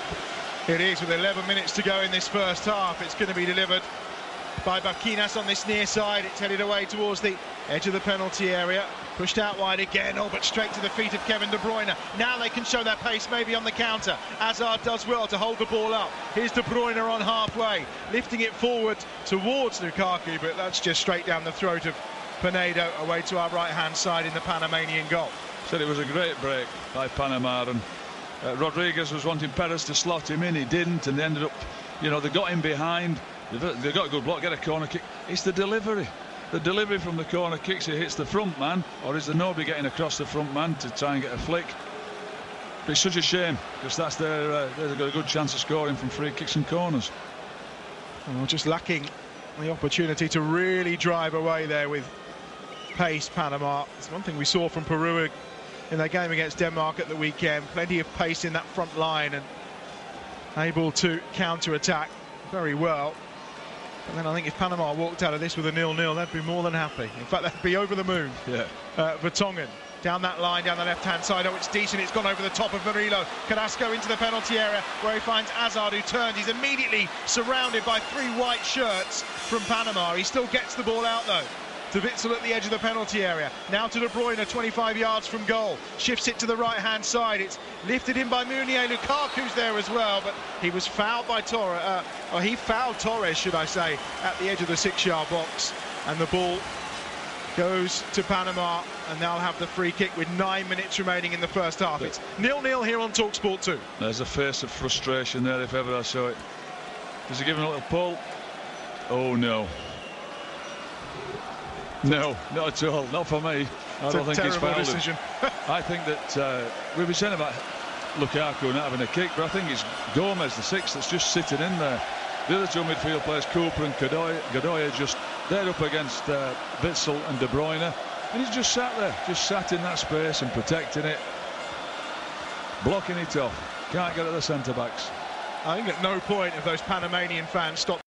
It is, with 11 minutes to go in this first half. It's going to be delivered by Baquinas on this near side. It's headed away towards the edge of the penalty area. Pushed out wide again, but straight to the feet of Kevin De Bruyne. Now they can show their pace, maybe on the counter. Hazard does well to hold the ball up. Here's De Bruyne on halfway, lifting it forward towards Lukaku, but that's just straight down the throat of Pinedo, away to our right-hand side in the Panamanian goal. Said it was a great break by Panama, and Rodriguez was wanting Perez to slot him in. He didn't, and they ended up, you know, they got him behind. They got a good block, get a corner kick. It's the delivery. The delivery from the corner kicks, it hits the front man, or is there nobody getting across the front man to try and get a flick? But it's such a shame, because that's they've got a good chance of scoring from free kicks and corners. Well, just lacking the opportunity to really drive away there with pace, Panama. It's one thing we saw from Peru in their game against Denmark at the weekend. Plenty of pace in that front line, and able to counter-attack very well. And then I think if Panama walked out of this with a 0-0, they'd be more than happy. In fact, they'd be over the moon. Yeah. Vertonghen down that line, down the left-hand side. Oh, it's decent. It's gone over the top of Murillo. Carrasco into the penalty area where he finds Hazard, who turns. He's immediately surrounded by 3 white shirts from Panama. He still gets the ball out, though, to Witsel at the edge of the penalty area. Now to De Bruyne, 25 yards from goal. Shifts it to the right-hand side. It's lifted in by Meunier. Lukaku's there as well, but he was fouled by Torres. Or he fouled Torres, should I say, at the edge of the 6-yard box. And the ball goes to Panama, and they'll have the free kick with 9 minutes remaining in the first half. It's 0-0 here on TalkSport 2. There's a face of frustration there if ever I saw it. Does he give him a little pull? Oh, no. No, not at all. Not for me. I don't think he's fouled him. I think that we've been saying about Lukaku not having a kick, but I think it's Gomez, the 6th, that's just sitting in there. The other 2 midfield players, Cooper and Godoy, just they're up against Witsel and De Bruyne, and he's just sat there, just sat in that space and protecting it, blocking it off. Can't get at the centre backs. I think at no point have those Panamanian fans stopped.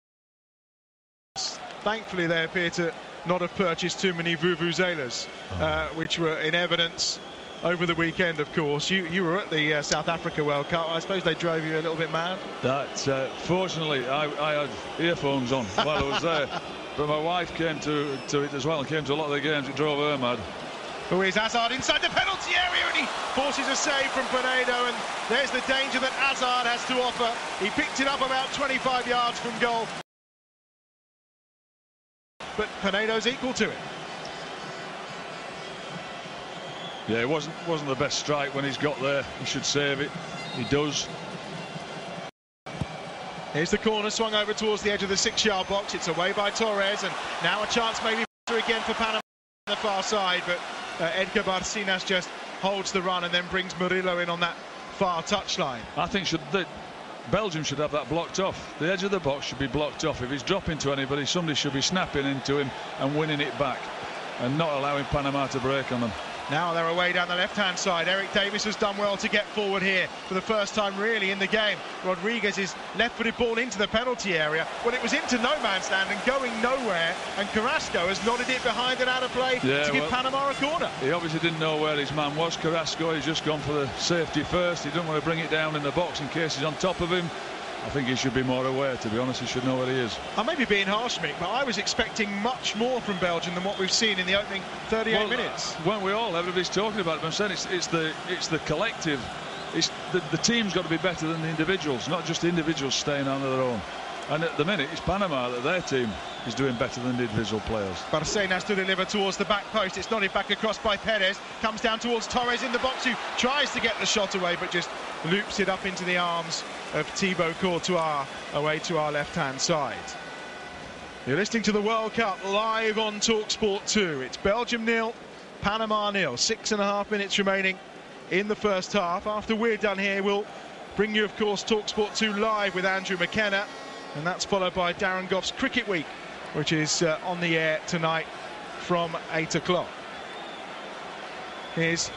Thankfully, they appear to not have purchased too many vuvuzelas, which were in evidence over the weekend, of course. You were at the South Africa World Cup. I suppose they drove you a little bit mad? Fortunately, I had earphones on while I was there. But my wife came to it as well and came to a lot of the games. It drove her mad. Oh, here's Hazard inside the penalty area, and he forces a save from Pinedo, and there's the danger that Hazard has to offer. He picked it up about 25 yards from goal. But Pinedo's equal to it. Yeah, it wasn't the best strike when he's got there. He should save it. He does. Here's the corner swung over towards the edge of the 6-yard box. It's away by Torres, and now a chance maybe again for Panama on the far side. But Edgar Barcinas just holds the run and then brings Murillo in on that far touchline. I think Belgium should have that blocked off. The edge of the box should be blocked off. If he's dropping to anybody, somebody should be snapping into him and winning it back and not allowing Panama to break on them. Now they're away down the left-hand side. Eric Davis has done well to get forward here for the first time really in the game. Rodriguez's left-footed ball into the penalty area. Well, it was into no man's land and going nowhere, and Carrasco has nodded it behind and out of play to give Panama a corner. He obviously didn't know where his man was, Carrasco. He's just gone for the safety first. He didn't want to bring it down in the box in case he's on top of him. I think he should be more aware, to be honest. He should know where he is. I may be being harsh, Mick, but I was expecting much more from Belgium than what we've seen in the opening 38 minutes. Weren't we all? Everybody's talking about it. But I'm saying it's the collective. It's the team's got to be better than the individuals, not just the individuals staying on their own. And at the minute, it's Panama that their team is doing better than the individual players. Barcenas to deliver towards the back post. It's nodded back across by Perez. Comes down towards Torres in the box, who tries to get the shot away, but just loops it up into the arms of Thibaut Courtois away to our left-hand side. You're listening to the World Cup live on TalkSport 2. It's Belgium 0, Panama 0. 6.5 minutes remaining in the first half. After we're done here, we'll bring you, of course, TalkSport 2 live with Andrew McKenna. And that's followed by Darren Goff's Cricket Week, which is on the air tonight from 8 o'clock. Here's,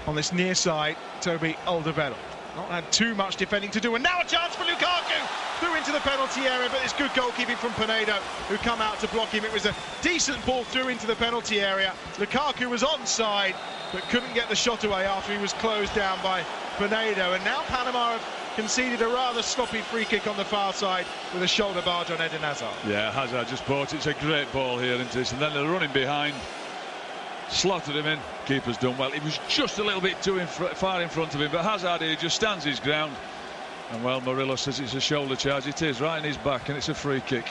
on this near side, Toby Alderweireld. Not had too much defending to do, and now a chance for Lukaku! Through into the penalty area, but it's good goalkeeping from Pinedo, who come out to block him. It was a decent ball through into the penalty area. Lukaku was onside, but couldn't get the shot away after he was closed down by Pinedo. And now Panama have conceded a rather sloppy free kick on the far side with a shoulder barge on Eden Hazard. Yeah, Hazard just bought it. It's a great ball here, isn't it? And then they're running behind. Slotted him in. Keeper's done well. He was just a little bit too far in front of him, but Hazard here just stands his ground. And well, Murillo says it's a shoulder charge. It is, right in his back, and it's a free kick.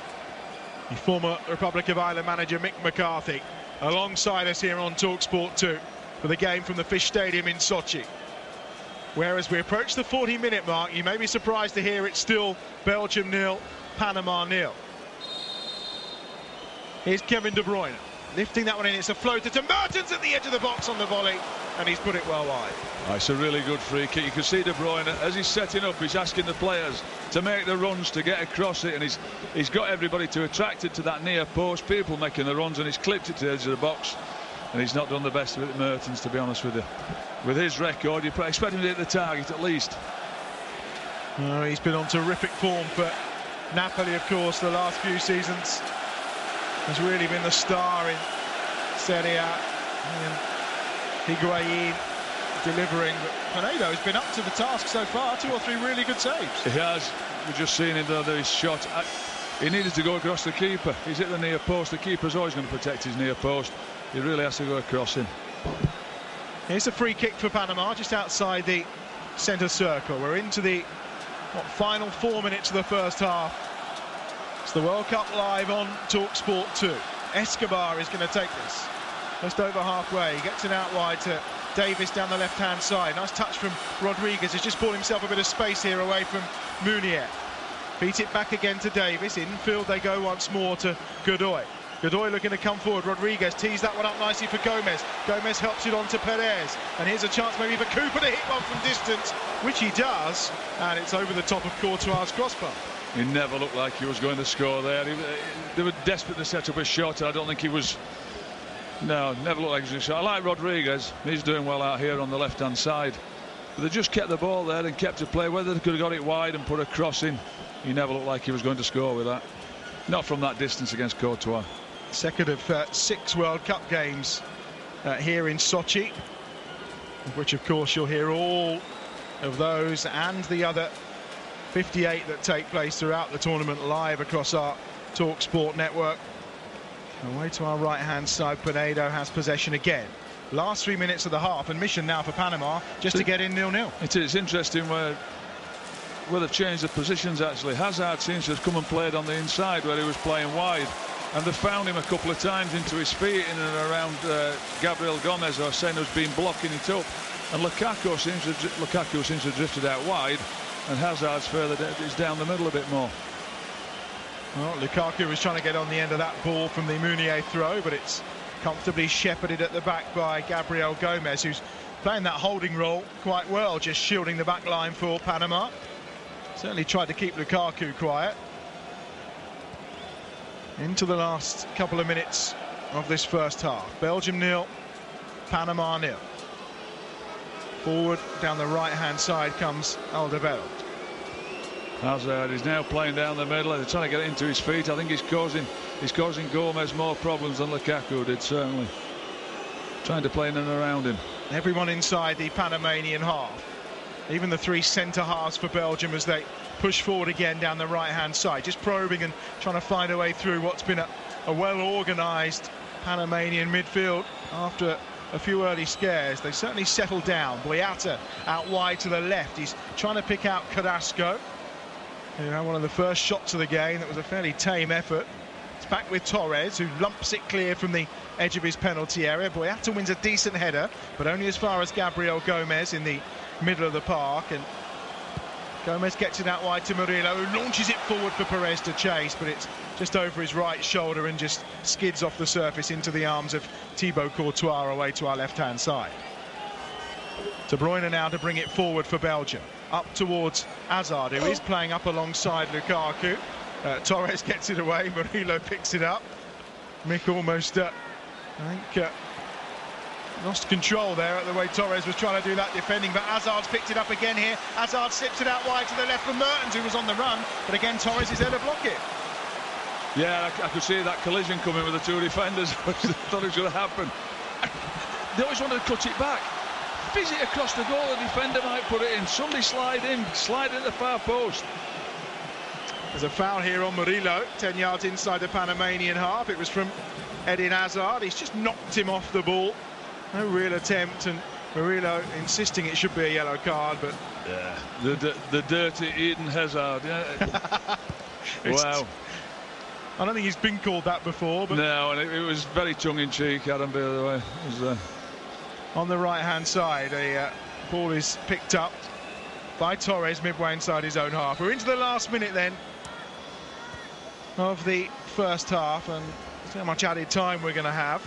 The former Republic of Ireland manager Mick McCarthy alongside us here on TalkSport 2 for the game from the Fish Stadium in Sochi. Whereas we approach the 40-minute mark, you may be surprised to hear it's still Belgium 0, Panama 0. Here's Kevin De Bruyne, lifting that one in. It's a floater to Mertens at the edge of the box on the volley, and he's put it well wide. It's a really good free kick. You can see De Bruyne, as he's setting up, he's asking the players to make the runs to get across it, and he's got everybody to attract it to that near post, people making the runs, and he's clipped it to the edge of the box. And he's not done the best with it, Mertens, to be honest with you. With his record, you expect him to hit the target at least. He's been on terrific form for Napoli, of course, the last few seasons. Has really been the star in Serie A. And Higuain delivering, but Pinedo has been up to the task so far. 2 or 3 really good saves. He has. We've just seen him there, his shot. He needed to go across the keeper. He's hit the near post. The keeper's always going to protect his near post. He really has to go across him. Here's a free kick for Panama, just outside the centre circle. We're into the final 4 minutes of the first half. It's the World Cup live on TalkSport 2. Escobar is going to take this. Just over halfway. He gets it out wide to Davis down the left-hand side. Nice touch from Rodriguez. He's just bought himself a bit of space here away from Munier. Beat it back again to Davis. Infield they go once more to Godoy. Godoy looking to come forward. Rodriguez tees that one up nicely for Gomez. Gomez helps it on to Perez. And here's a chance maybe for Cooper to hit one from distance, which he does. And it's over the top of Courtois' crossbar. He never looked like he was going to score there. They were desperate to set up a shot. I don't think he was... No, never looked like he was going to shot. I like Rodriguez. He's doing well out here on the left-hand side. But they just kept the ball there and kept it play. Whether they could have got it wide and put a cross in, he never looked like he was going to score with that. Not from that distance against Courtois. Second of 6 World Cup games here in Sochi, which of course you'll hear all of those and the other 58 that take place throughout the tournament live across our TalkSport network. Away to our right-hand side, Pinedo has possession again. Last 3 minutes of the half, and mission now for Panama just to get in 0-0. It is interesting where they've changed the positions actually. Hazard seems to have come and played on the inside where he was playing wide. And they found him a couple of times into his feet in and around Gabriel Gomez, or saying who's been blocking it up. And Lukaku seems to have drifted out wide, and Hazard's further is down the middle a bit more. Well, Lukaku was trying to get on the end of that ball from the Munier throw, but it's comfortably shepherded at the back by Gabriel Gomez, who's playing that holding role quite well, just shielding the back line for Panama. Certainly tried to keep Lukaku quiet. Into the last couple of minutes of this first half. Belgium 0, Panama 0. Forward down the right-hand side comes Alderweireld. Hazard is now playing down the middle. They're trying to get it into his feet. I think he's causing Gomez more problems than Lukaku did, certainly. Trying to play in and around him. Everyone inside the Panamanian half. Even the 3 centre halves for Belgium as they push forward again down the right-hand side, just probing and trying to find a way through what's been a well-organised Panamanian midfield. After a few early scares, they certainly settled down. Boyata out wide to the left. He's trying to pick out Carrasco, who had one of the first shots of the game. That was a fairly tame effort. It's back with Torres, who lumps it clear from the edge of his penalty area. Boyata wins a decent header, but only as far as Gabriel Gomez in the middle of the park, and Gomez gets it out wide to Murillo, who launches it forward for Perez to chase, but it's just over his right shoulder and just skids off the surface into the arms of Thibaut Courtois away to our left-hand side. De Bruyne now to bring it forward for Belgium, up towards Hazard, who is playing up alongside Lukaku. Torres gets it away, Murillo picks it up. Mick almost, I think, lost control there at the way Torres was trying to do that defending, but Hazard's picked it up again here. Hazard slips it out wide to the left from Mertens, who was on the run, but again Torres is there to block it. Yeah, I could see that collision coming with the 2 defenders. I thought it was going to happen. They always wanted to cut it back. Fizz it across the goal, the defender might put it in. Somebody slide in at the far post. There's a foul here on Murillo, 10 yards inside the Panamanian half. It was from Eden Hazard. He's just knocked him off the ball. No real attempt, and Murillo insisting it should be a yellow card, but... Yeah, the dirty Eden Hazard, yeah. Wow. I don't think he's been called that before, but... No, and it was very tongue-in-cheek, Adam, by the way. It was, on the right-hand side, a ball is picked up by Torres midway inside his own half. We're into the last minute then of the first half, and see how much added time we're going to have.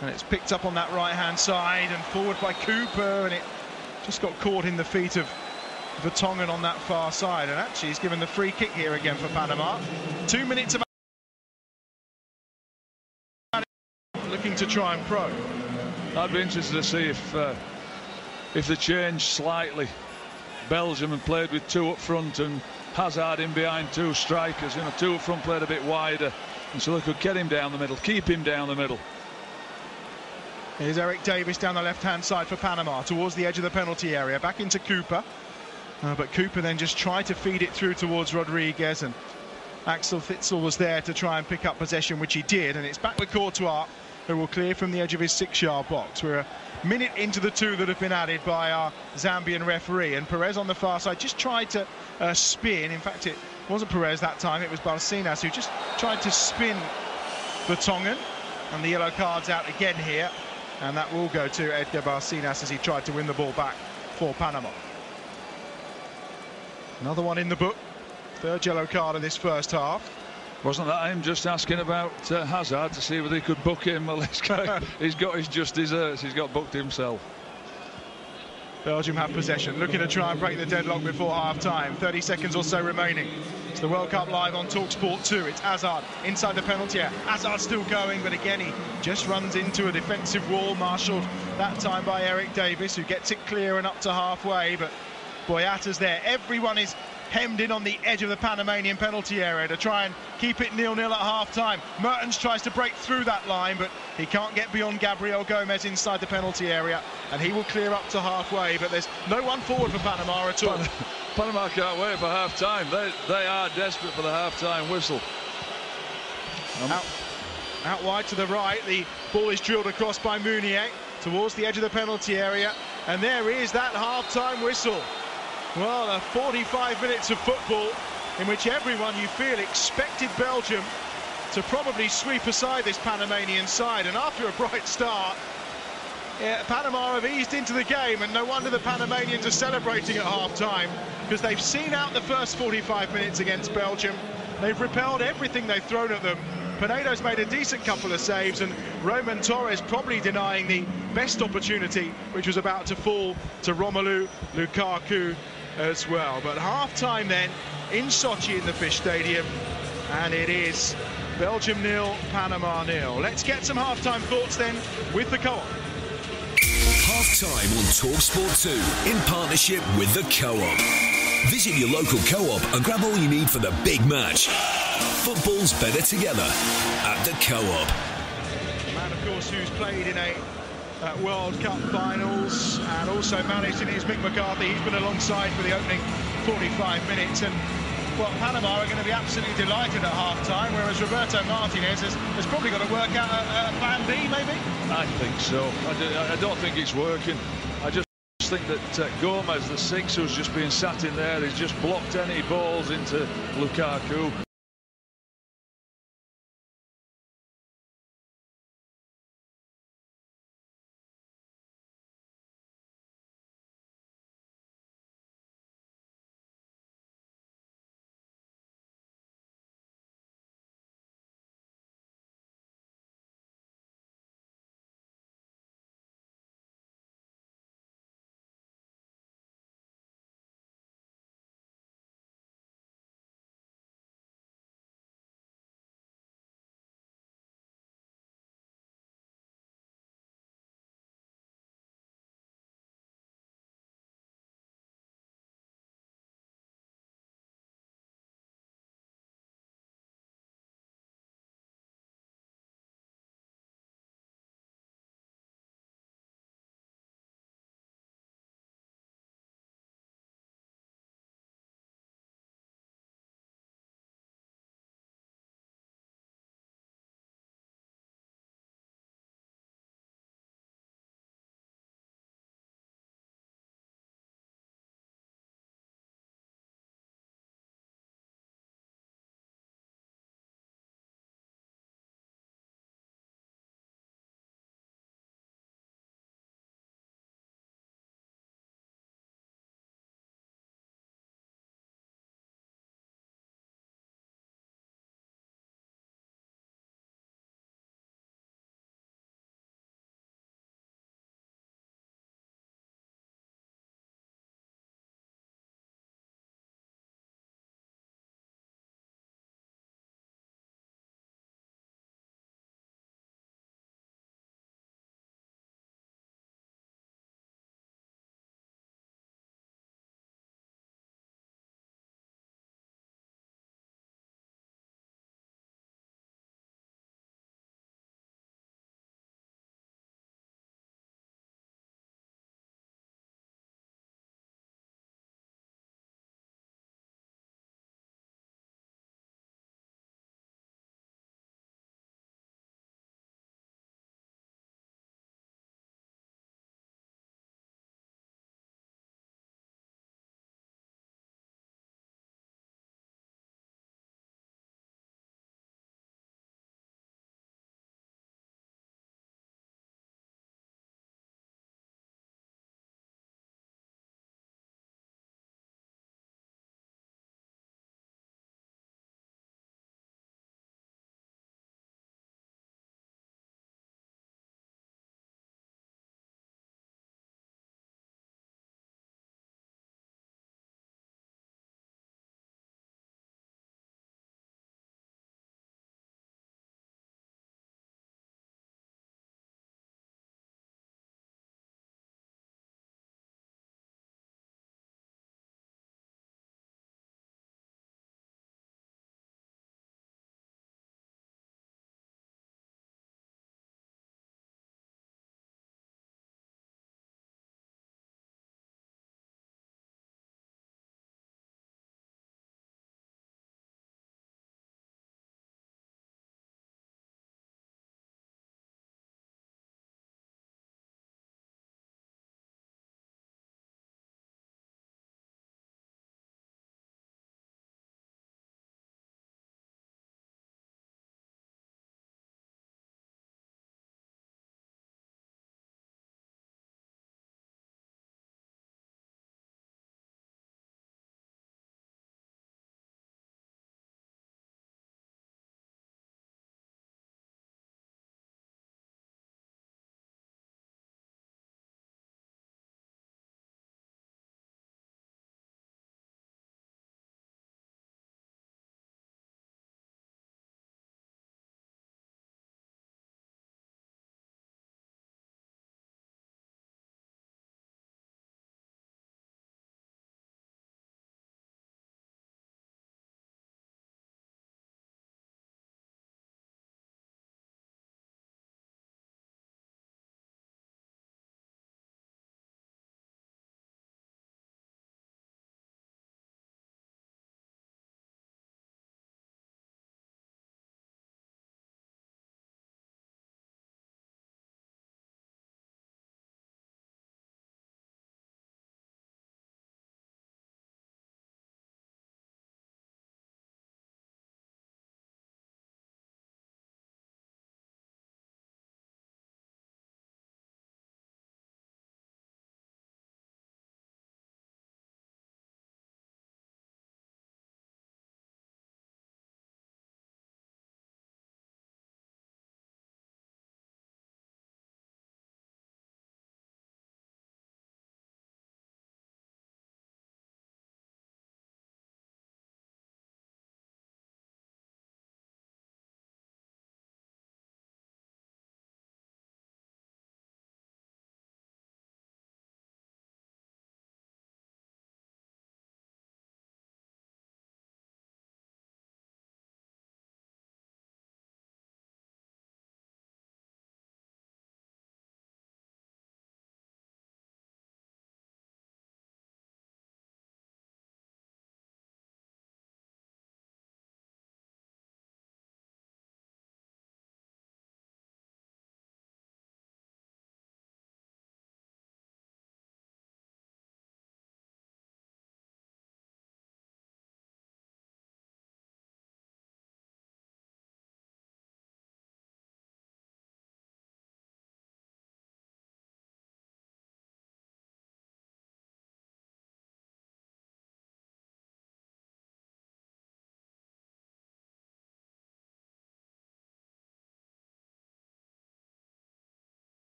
And it's picked up on that right-hand side and forward by Cooper, and it just got caught in the feet of Vertonghen on that far side. And actually he's given the free kick here again for Panama. 2 minutes of looking to try and probe. I'd be interested to see if they change slightly Belgium and played with two up front and Hazard in behind two strikers. You know, two up front played a bit wider, and so they could get him down the middle, keep him down the middle. Here's Eric Davis down the left-hand side for Panama, towards the edge of the penalty area, back into Cupa. But Cupa then just tried to feed it through towards Rodriguez, and Axel Witsel was there to try and pick up possession, which he did, and it's back with Courtois, who will clear from the edge of his 6-yard box. We're a minute into the two that have been added by our Zambian referee, and Perez on the far side just tried to spin. In fact, it wasn't Perez that time, it was Barcenas who just tried to spin Vertonghen, and the yellow card's out again here, and that will go to Edgar Barcenas as he tried to win the ball back for Panama. Another one in the book, third yellow card of this first half. Wasn't that him just asking about Hazard to see whether he could book him? Well, he's got his just desserts. He's got booked himself. Belgium have possession, looking to try and break the deadlock before half-time. 30 seconds or so remaining. It's the World Cup live on TalkSport 2. It's Hazard inside the penalty area. Hazard still going, but again he just runs into a defensive wall, marshalled that time by Eric Davis, who gets it clear and up to halfway, but Boyata's there. Everyone is hemmed in on the edge of the Panamanian penalty area to try and keep it 0-0 at half-time. Mertens tries to break through that line, but he can't get beyond Gabriel Gomez inside the penalty area, and he will clear up to halfway, but there's no one forward for Panama at all. Panama can't wait for half-time. They are desperate for the half-time whistle. Out wide to the right, the ball is drilled across by Meunier towards the edge of the penalty area, and there is that half-time whistle. Well, 45 minutes of football in which everyone, you feel, expected Belgium to probably sweep aside this Panamanian side, and after a bright start, Panama have eased into the game, and no wonder the Panamanians are celebrating at half-time, because they've seen out the first 45 minutes against Belgium. They've repelled everything they've thrown at them. Pinedo's made a decent couple of saves, and Roman Torres probably denying the best opportunity, which was about to fall to Romelu Lukaku as well. But half-time then in Sochi in the Fish Stadium, and it is Belgium 0, Panama 0. Let's get some half-time thoughts then with the Co-op. Half-time on TalkSport 2 in partnership with the Co-op. Visit your local Co-op and grab all you need for the big match. Football's better together at the Co-op. A man, of course, who's played in a World Cup finals and also managed in his Mick McCarthy. He's been alongside for the opening 45 minutes, and well, Panama are going to be absolutely delighted at half-time, whereas Roberto Martinez has probably got to work out a plan B, maybe? I think so. I don't think it's working. I just think that Gomez, the 6, who's just been sat in there, he's just blocked any balls into Lukaku.